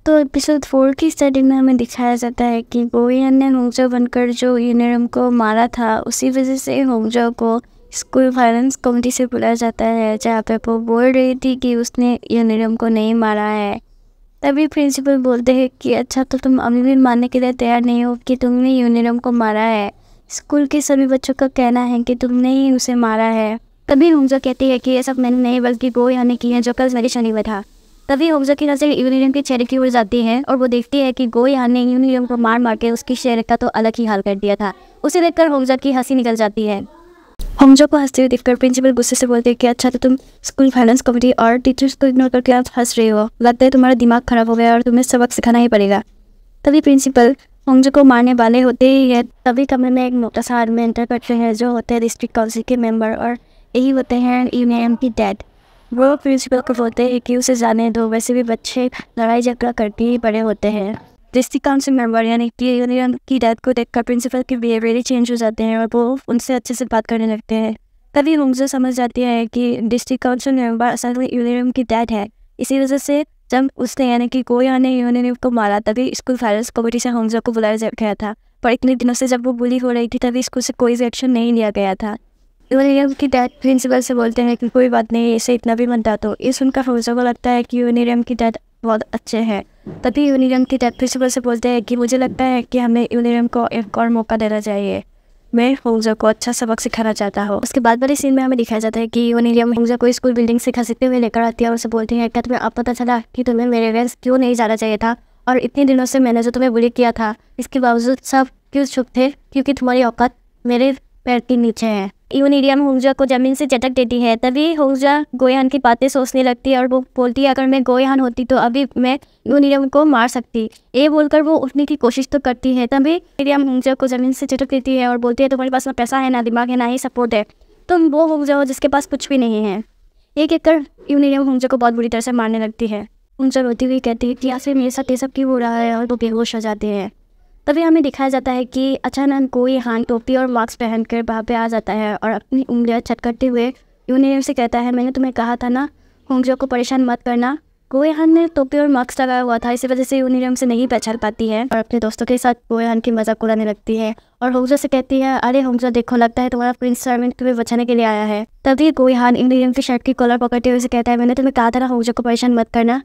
तो एपिसोड 4 की स्टार्टिंग में हमें दिखाया जाता है कि गोयान ने होंगजो बनकर जो यूनिरम को मारा था, उसी वजह से होंगजो को स्कूल वायलेंस कमेटी से बुलाया जाता है, जहाँ पे वो बोल रही थी कि उसने यूनिरम को नहीं मारा है। तभी प्रिंसिपल बोलते हैं कि अच्छा, तो तुम अभी भी मानने के लिए तैयार नहीं हो कि तुमने यूनिरम को मारा है। स्कूल के सभी बच्चों का कहना है कि तुमने ही उसे मारा है। तभी होंगजो कहती है कि ये सब मैंने नहीं बल्कि गोयान ने की है, जो कल मेरे शनि में था। तभी होंगजो की नज़र यूनिरम के चेहरे की ओर जाती है और वो देखती है कि गोयान ने यूनिरम को मार मार के उसकी चेहरे का तो अलग ही हाल कर दिया था। उसे देखकर होंगजो की हंसी निकल जाती है। होंगजो को हंसते हुए देखकर प्रिंसिपल गुस्से से बोलते हैं कि अच्छा, तो तुम स्कूल फाइनेंस कमेटी और टीचर्स को इग्नोर करके आप हंस रहे हो। लगता है तुम्हारा दिमाग खराब हो गया और तुम्हें सबक सिखाना ही पड़ेगा। तभी प्रिंसिपल होंगजो को मारने वाले होते ही है। तभी कमरे में एक मोटा सा आदमी एंटर करते हैं, जो होते हैं डिस्ट्रिक्ट काउंसिल के मेंबर, और यही होते हैं यूनिरम की डैड। वो प्रिंसिपल को बोलते हैं कि उसे जाने दो, वैसे भी बच्चे लड़ाई झगड़ा करके ही बड़े होते हैं। डिस्ट्रिक्ट काउंसिल मेंबर यानी कि यूनिरम की डैड को देखकर प्रिंसिपल के बिहेवियर चेंज हो जाते हैं और वो उनसे अच्छे से बात करने लगते हैं। तभी होंगजो समझ जाती है कि डिस्ट्रिक्ट काउंसिल मेंबर असल में यूनिरम की डैड है। इसी वजह से जब उसने यानी कि गोयान ने यूनिरम को मारा, तभी स्कूल फाइनेंस कमेटी से होंगजो को बुलाया गया था। पर इतने दिनों से जब वो बुली हो रही थी, तभी स्कूल से कोई एक्शन नहीं लिया गया था। यूनिरम की डैड प्रिंसिपल से बोलते हैं कि कोई बात नहीं, इसे इतना भी मत डांटो। ये सुनकर होंगजो को लगता है कि यूनिरम की डैड बहुत अच्छे हैं। तभी यूनिरम की डैड प्रिंसिपल से बोलते हैं कि मुझे लगता है कि हमें यूनिरम को एक और मौका देना चाहिए। मैं होंगजो को अच्छा सबक सिखाना चाहता हूँ। उसके बाद वाले सीन में हमें दिखाया जाता है कि यूनिरम होंगजो को स्कूल बिल्डिंग से घसीटते हुए लेकर आती है और उसे बोलती है, क्या तुम्हें अब पता चला कि तुम्हें मेरे घर क्यों नहीं जाना चाहिए था? और इतने दिनों से मैंने जो तुम्हें बुली किया था, इसके बावजूद सब क्यों चुप थे? क्योंकि तुम्हारी औकात मेरे पैर के नीचे है। यूनिरम होंगजो को जमीन से झटक देती है। तभी होंगजो गोयान की बातें सोचने लगती है और वो बोलती है, अगर मैं गोयान होती तो अभी मैं यूनिरम को मार सकती। ये बोलकर वो उठने की कोशिश तो करती है। तभी यूनिरम होंगजो को जमीन से झटक देती है और बोलती है, तुम्हारे पास ना पैसा है, ना दिमाग है, ना ही सपोर्ट है। तुम वो होंगजो हो जिसके पास कुछ भी नहीं है। ये कहकर यूनिरम होंगजो को बहुत बुरी तरह से मारने लगती है। होंगजो रोती हुई कहती है कि आखिर मेरे साथ ये सब क्यों हो रहा है, और वो बेहोश हो जाते हैं। तभी हमें दिखाया जाता है कि अचानक गोयान टोपी और मास्क पहनकर वहाँ पे आ जाता है और अपनी उंगलियां छटकते हुए यूनिरम से कहता है, मैंने तुम्हें कहा था ना होंगजो को परेशान मत करना। गोयान ने टोपी और मास्क लगाया हुआ था, इसी वजह से यूनिरम से नहीं पहचान पाती है और अपने दोस्तों के साथ गोयान की मजाक उड़ाने लगती है और होंगजो से कहती है, अरे होंगजो देखो, लगता है तुम्हारा प्रिंस चार्मिंग तुम्हें बचाने के लिए आया है। तभी गोयान यूनिरम की शर्ट की कॉलर पकड़ते हुए कहता है, मैंने तुम्हें कहा था ना होंगजो को परेशान मत करना।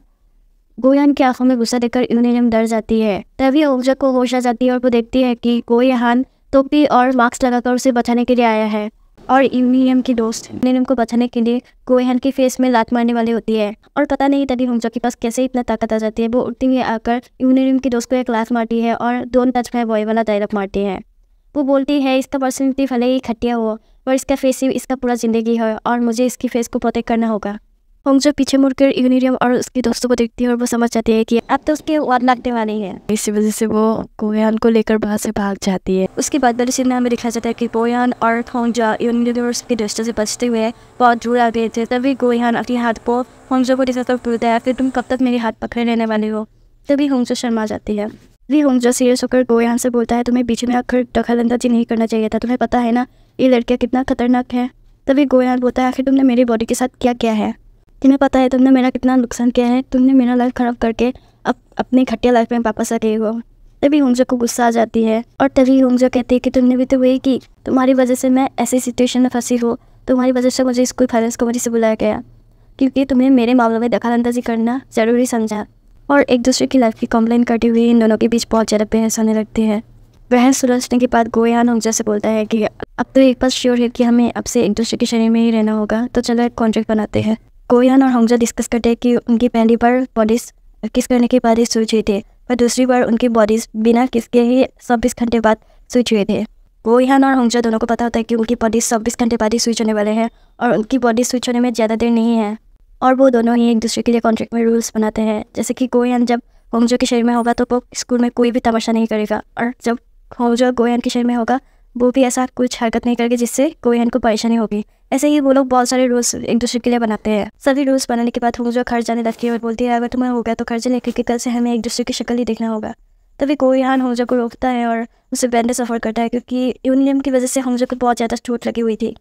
गोयान की आंखों में गुस्सा देखकर यूनिरम डर जाती है। तभी होंगजो को होश आ जाती है और वो देखती है कि गोयान टोपी और मास्क लगाकर उसे बचाने के लिए आया है और यूनिरम की दोस्त यूनिरम को बचाने के लिए गोयान की फेस में लात मारने वाली होती है। और पता नहीं तभी होंगजो के पास कैसे इतना ताकत आ जाती है। वो उड़ती हुई आकर यूनिरम की दोस्त को एक लात मारती है और डोंट टच माय बॉय वाला डायलॉग मारती है। वो बोलती है, इसका पर्सनैलिटी भले ही खटिया हो, पर इसका फेस ही इसका पूरा जिंदगी है और मुझे इसकी फेस को प्रोटेक्ट करना होगा। होंगजो पीछे मुड़कर यूनिरम और उसके दोस्तों को देखती है और वो समझ जाती है कि अब तो उसके वाद लगने वाली है। इसी वजह से वो गोयान को लेकर वहाँ से भाग जाती है। उसके बाद वाले सीन में हमें दिखाया जाता है कि गोयान और होंगजो यूनिरम और उसके दोस्तों से बचते हुए बहुत दूर आ गए थे। तभी गोयान अपने हाथ को होंगजो को दिखाकर बोलता है, फिर तुम कब तक मेरे हाथ पकड़े रहने वाले हो? तभी होंगजो शर्मा जाती है। तभी होंगजो सीरियस होकर गोयान से बोलता है, तुम्हें बीच में आकर दखलअंदाजी नहीं करना चाहिए था। तुम्हें पता है ना ये लड़कियाँ कितना खतरनाक है। तभी गोयान बोलता है, आखिर तुमने मेरी बॉडी के साथ क्या किया है? तुम्हें पता है तुमने मेरा कितना नुकसान किया है? तुमने मेरा लाइफ ख़राब करके अब अपनी घटिया लाइफ में वापस आ गए हो। तभी होंगजो को गुस्सा आ जाती है और तभी होंगजो कहती है कि तुमने भी तो वही की। तुम्हारी वजह से मैं ऐसी सिचुएशन में फंसी हूँ। तुम्हारी वजह से मुझे स्कूल फाइनेंस कमेटी से बुलाया गया क्योंकि तुम्हें मेरे मामलों में दखलअंदाजी करना ज़रूरी समझा। और एक दूसरे की लाइफ की कंप्लेन करते हुए इन दोनों के बीच बहुत ज़्यादा बहस होने लगती है। बहस सुलझने के बाद गोयान होंगजो से बोलता है कि अब तो एक बात श्योर है कि हमें अब से एक दूसरे के शरीर में ही रहना होगा, तो चलो एक कॉन्ट्रैक्ट बनाते हैं। गोयान और होंगजो डिस्कस करते हैं कि उनकी पहली बार बॉडीज किस करने के बाद ही स्विच हुए थे, पर दूसरी बार उनकी बॉडीज बिना किसके ही 24 घंटे बाद स्विच हुए थे। गोयान और होंगजो दोनों को पता होता है कि उनकी बॉडीज 24 घंटे बाद ही स्विच होने वाले हैं और उनकी बॉडी स्विच होने में ज़्यादा देर नहीं है। और वो दोनों ही एक दूसरे के लिए कॉन्ट्रैक्ट में रूल्स बनाते हैं, जैसे कि गोयान जब होंगजो के शरीर में होगा तो वो स्कूल में कोई भी तमाशा नहीं करेगा, और जब होंगजो गोयान के शरीर में होगा वो भी ऐसा कुछ हरकत नहीं करेगी जिससे गोयान को परेशानी होगी। ऐसे ही वो लोग बहुत सारे रूल्स एक दूसरे के लिए बनाते हैं। सभी रूल्स बनाने के बाद होंगजो घर जाने लगती है और बोलती है, अगर तुम्हें हो गया तो घर जाने, क्योंकि कल से हमें एक दूसरे की शक्ल ही देखना होगा। तभी गोयान होंगजो को रोकता है और उसे बैंडेज ऑफर करता है क्योंकि यूनिरम की वजह से होंगजो को बहुत ज़्यादा चोट लगी हुई थी।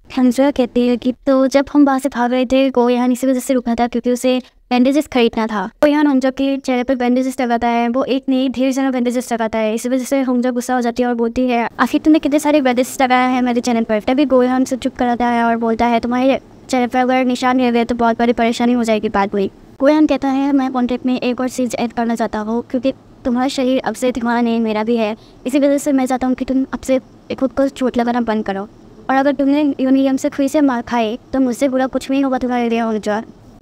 हंसा कहती है कि तो जब हम वहाँ से भाग रहे थे गोयान इसी वजह से रुका था क्योंकि उसे बैंडेजेस खरीदना था। गोयान होंजो के चेहरे पर बैंडेजेस लगाता है, वो एक नहीं ढेर सारा बैंडेजेस लगाता है। इसी वजह से होंजो गुस्सा हो जाती है और बोलती है आखिर तुमने कितने सारे बैंडेजेस लगाया है मेरे चैनल पर। तभी गोयान से चुप कराता है और बोलता है तुम्हारे चैनल पर अगर निशान रह गए तो बहुत बड़ी परेशानी हो जाएगी बाद में। गोयान कहता है मैं कॉन्ट्रैक्ट में एक और चीज़ ऐड करना चाहता हूँ क्योंकि तुम्हारा शरीर अब से तुम्हारा नहीं मेरा भी है, इसी वजह से मैं चाहता हूँ कि तुम अब से खुद को चोट लगाना बंद करो और अगर तुमने यूनियम से खुद से मार खाए तो मुझसे बुरा कुछ नहीं होगा तुम्हारे लिए होंजो।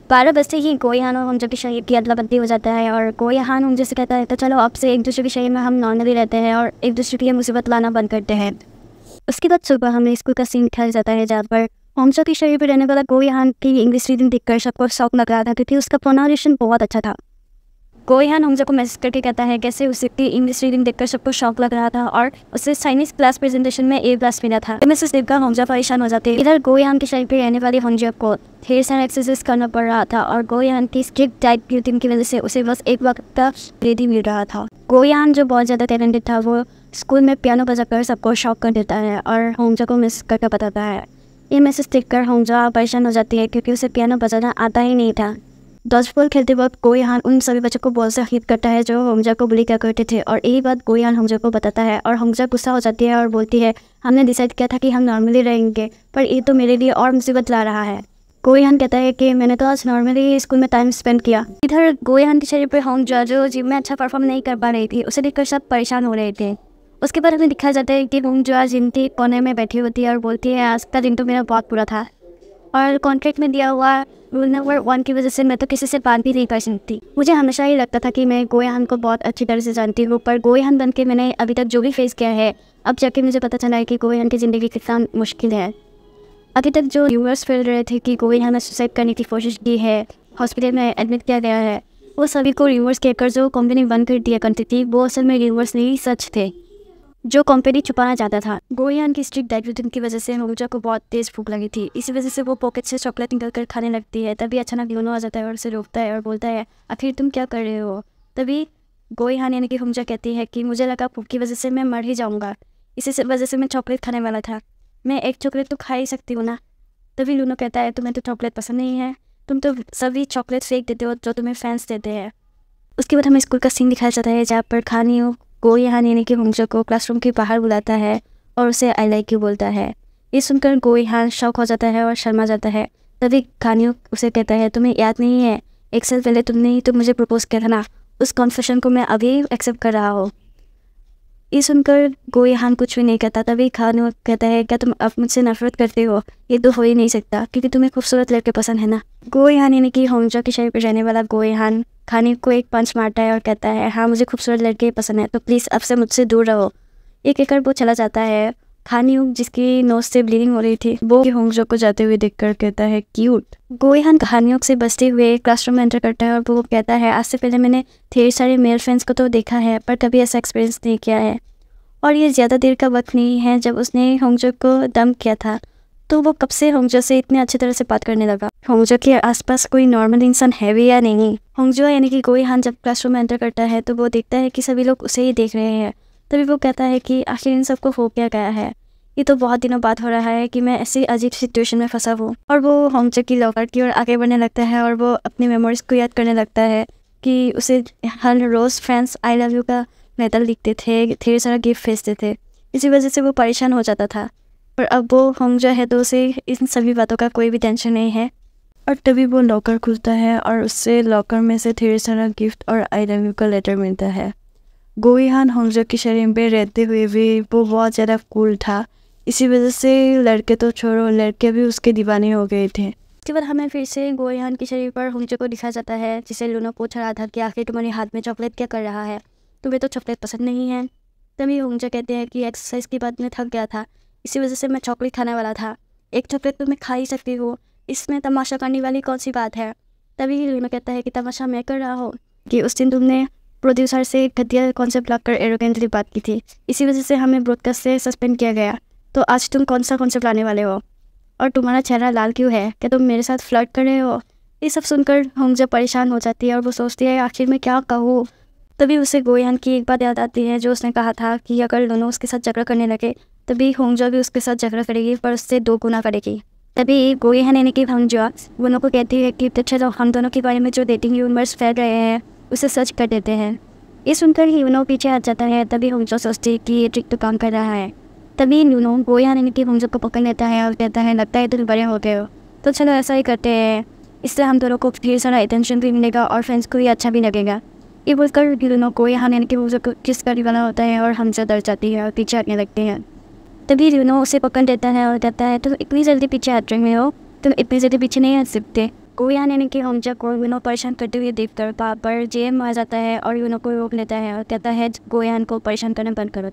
12 बजते ही गोयान और होंजो के शरीर की अदला बदली हो जाता है और गोयान होंजो से कहता है तो चलो अब से एक दूसरे के शरीर में हम नॉर्मली रहते हैं और एक दूसरे की मुसीबत लाना बंद करते हैं। उसके बाद सुबह हमें स्कूल का सीन दिखाया जाता है जहाँ पर होंजो के शरीर पर रहने वाला गोयान की इंग्लिश रीडिंग देखकर सबको शौक लग रहा था क्योंकि उसका प्रोनाउंसिएशन बहुत अच्छा था। गोयान होंजो को मैसेज करके कहता है कैसे उसकी इंग्लिश रीडिंग देखकर सबको शौक लग रहा था और उसे चाइनीज क्लास प्रेजेंटेशन में ए क्लास मिला था। मैसेज देखकर होंजो परेशान हो जाते। इधर गोयान के शरीर पर रहने वाले होंजो को ढेर सारा एक्सरसाइज करना पड़ रहा था और गोयान की स्ट्रिक्ट डाइट रूटीन की वजह से उसे बस एक वक्त का रेडी मिल रहा था। गोयान जो बहुत ज़्यादा टैलेंटेड था वो स्कूल में पियानो बजाकर सबको शौक कर देता है और होंजो को मैसेज करके बताता है। ये मैसेज देखकर होंजो परेशान हो जाती है क्योंकि उसे पियानो बजाना आता ही नहीं था। डॉजबॉल खेलते वक्त गोयान उन सभी बच्चों को बॉल से हिट करता है जो होंजो को बुली किया करते थे और यही बात गोयान होंजो को बताता है और होंजो गुस्सा हो जाती है और बोलती है हमने डिसाइड किया था कि हम नॉर्मली रहेंगे पर ये तो मेरे लिए और मुसीबत ला रहा है। गोयान कहता है कि मैंने तो आज नॉर्मली स्कूल में टाइम स्पेंड किया। इधर गोयान के शरीर पर होंजो जो जिम में अच्छा परफॉर्म नहीं कर पा रही थी उसे देखकर सब परेशान हो रहे थे। उसके बाद हमें दिखाया जाता है कि होंजो आज जिम के कोने में बैठी होती है और बोलती है आज का दिन तो मेरा बहुत बुरा था और कॉन्ट्रैक्ट में दिया हुआ रूल नंबर 1 की वजह से मैं तो किसी से बात भी नहीं कर सकती। मुझे हमेशा ही लगता था कि मैं गोयान को बहुत अच्छी तरह से जानती हूँ पर गोयान बन के मैंने अभी तक जो भी फेस किया है अब जाके मुझे पता चला है कि गोयान की ज़िंदगी कितना मुश्किल है। अभी तक जो र्यूमर्स फैल रहे थे कि गोयान ने सुसाइड करने की कोशिश की है, हॉस्पिटल में एडमिट किया गया है, वो सभी को र्यूमर्स कहकर जो कंपनी बंद कर दिया करती थी वो असल में र्यूमर्स नहीं सच थे जो कंपनी छुपाना चाहता था। गोयान की स्ट्रिक्ट डाइट रूटीन की वजह से होंजो को बहुत तेज़ भूख लगी थी, इसी वजह से वो पॉकेट से चॉकलेट निकल कर खाने लगती है। तभी अचानक यूनो आ जाता है और उसे रोकता है और बोलता है आखिर तुम क्या कर रहे हो। तभी गोयान यानी कि होंजो कहती है कि मुझे लगा भूख की वजह से मैं मर ही जाऊँगा, इसी वजह से मैं चॉकलेट खाने वाला था, मैं एक चॉकलेट तो खा ही सकती हूँ ना। तभी लूनो कहता है तुम्हें तो चॉकलेट पसंद नहीं है, तुम तो सभी चॉकलेट फेंक देते हो जो तुम्हें फैंस देते हैं। उसके बाद हमें स्कूल का सीन दिखाया जाता है जहाँ पर खानियो गोयान यानी कि होंजो को क्लासरूम के बाहर बुलाता है और उसे आई लाइक यू बोलता है। ये सुनकर गोयान शौक हो जाता है और शर्मा जाता है। तभी खानियो उसे कहता है तुम्हें याद नहीं है 1 साल पहले तुमने ही तो मुझे प्रपोज किया था ना, उस कॉन्फेशन को मैं अभी एक्सेप्ट कर रहा हूँ। ये सुनकर गोयान कुछ भी नहीं कहता। तभी खानियो कहता है क्या तुम अब मुझसे नफरत करते हो, ये तो हो ही नहीं सकता क्योंकि तुम्हें खूबसूरत लड़के पसंद है ना। गोयान यानी कि होंजो के शरीर पर रहने वाला गोयान खानियो को एक पंच मारता है और कहता है हाँ मुझे खूबसूरत लड़के पसंद है तो प्लीज़ अब से मुझसे दूर रहो। ये कहकर वो चला जाता है। खानियो जिसकी नोज से ब्लीडिंग हो रही थी वो होंजो को जाते हुए देखकर कहता है क्यूट। गोयान खानियो से बचते हुए क्लासरूम में एंटर करता है और वो कहता है आज से पहले मैंने ढेर सारे मेल फ्रेंड्स को तो देखा है पर कभी ऐसा एक्सपीरियंस नहीं किया है और ये ज़्यादा देर का वक्त नहीं है। जब उसने होंजो को डंप किया था तो वो कब से होंजो से इतने अच्छी तरह से बात करने लगा। होंजो के आसपास कोई नॉर्मल इंसान है भी या नहीं। होंजो यानी कि गोयान जब क्लासरूम में एंटर करता है तो वो देखता है कि सभी लोग उसे ही देख रहे हैं। तभी वो कहता है कि आखिर इन सबको हो क्या गया है, ये तो बहुत दिनों बाद हो रहा है कि मैं ऐसी अजीब सिचुएशन में फंसा हूँ। और वो होंजो की लॉकर की ओर आगे बढ़ने लगता है और वो अपनी मेमोरीज को याद करने लगता है कि उसे हर रोज़ फ्रेंड्स आई लव यू का लेटर लिखते थे, ढेर सारा गिफ्ट भेजते थे, इसी वजह से वो परेशान हो जाता था। पर अब वो होंजो है तो उसे इन सभी बातों का कोई भी टेंशन नहीं है। और तभी वो लॉकर खुलता है और उससे लॉकर में से ढेर सारा गिफ्ट और आई लव यू का लेटर मिलता है। गोयान होंजो के शरीर पे रहते हुए भी वो बहुत ज़्यादा कूल था, इसी वजह से लड़के तो छोड़ो लड़के भी उसके दीवाने हो गए थे। उसके बाद हमें फिर से गोयान के शरीर पर होंजो को दिखाया जाता है जिसे लूनो पूछ रहा था कि आखिर तुम्हारे हाथ में चॉकलेट क्या कर रहा है, तुम्हें तो चॉकलेट पसंद नहीं है। तभी होंजो कहते हैं कि एक्सरसाइज की बात में थक गया था, इसी वजह से मैं चॉकलेट खाने वाला था, एक चॉकलेट तो मैं खा ही सकती हूँ, इसमें तमाशा करने वाली कौन सी बात है। तभी लूनो कहता है कि तमाशा मैं कर रहा हूँ कि उस दिन तुमने प्रोड्यूसर से घटिया कॉन्सेप्ट लाकर एरोगेंटली बात की थी, इसी वजह से हमें ब्रॉडकास्ट से सस्पेंड किया गया। तो आज तुम कौन सा कॉन्सेप्ट लाने वाले हो और तुम्हारा चेहरा लाल क्यों है, क्या तुम मेरे साथ फ्लर्ट कर रहे हो। ये सब सुनकर होंजो परेशान हो जाती है और वो सोचती है आखिर मैं क्या कहूँ। तभी उसे गोयान की एक बात याद आती है जो उसने कहा था कि अगर लूनो उसके साथ झगड़ा करने लगे तभी होंगजो भी उसके साथ झगड़ा करेगी, पर उससे 2 गुना करेगी। तभी गोयान यानी कि होंगजो लूनो को कहती है कि चलो हम दोनों के बारे में जो डेटिंग र्यूमर्स फैल रहे हैं उसे सच कर देते हैं। ये सुनकर ही लूनो पीछे हट जाता है। तभी होंगजो सोचती है कि ये ट्रिक तो काम कर रहा है। तभी लूनो गोयान यानी कि होंगजो को पकड़ लेता है और कहता है लगता है तुम बड़े हो गए हो, तो चलो ऐसा ही करते हैं, इससे हम दोनों को ढेर सारा अटेंशन भी मिलेगा और फ्रेंड्स को भी अच्छा भी लगेगा। ये बोलकर लूनो को यहाँ यानी कि होंगजो को किस करने वाला होता है और हमसे डर जाती है और पीछे हटने लगते हैं। तभी लूनो उसे पकड़ देता है और कहता है तुम इतनी जल्दी पीछे हट रहे हो, तुम इतनी जल्दी पीछे नहीं हट सकते। गोयान यानी कि होंगजो को लूनो परेशान करते हुए देखकर वहाँ पर जेम आ जाता है और लूनो को रोक लेता है और कहता है गोयान को परेशान करना बंद करो।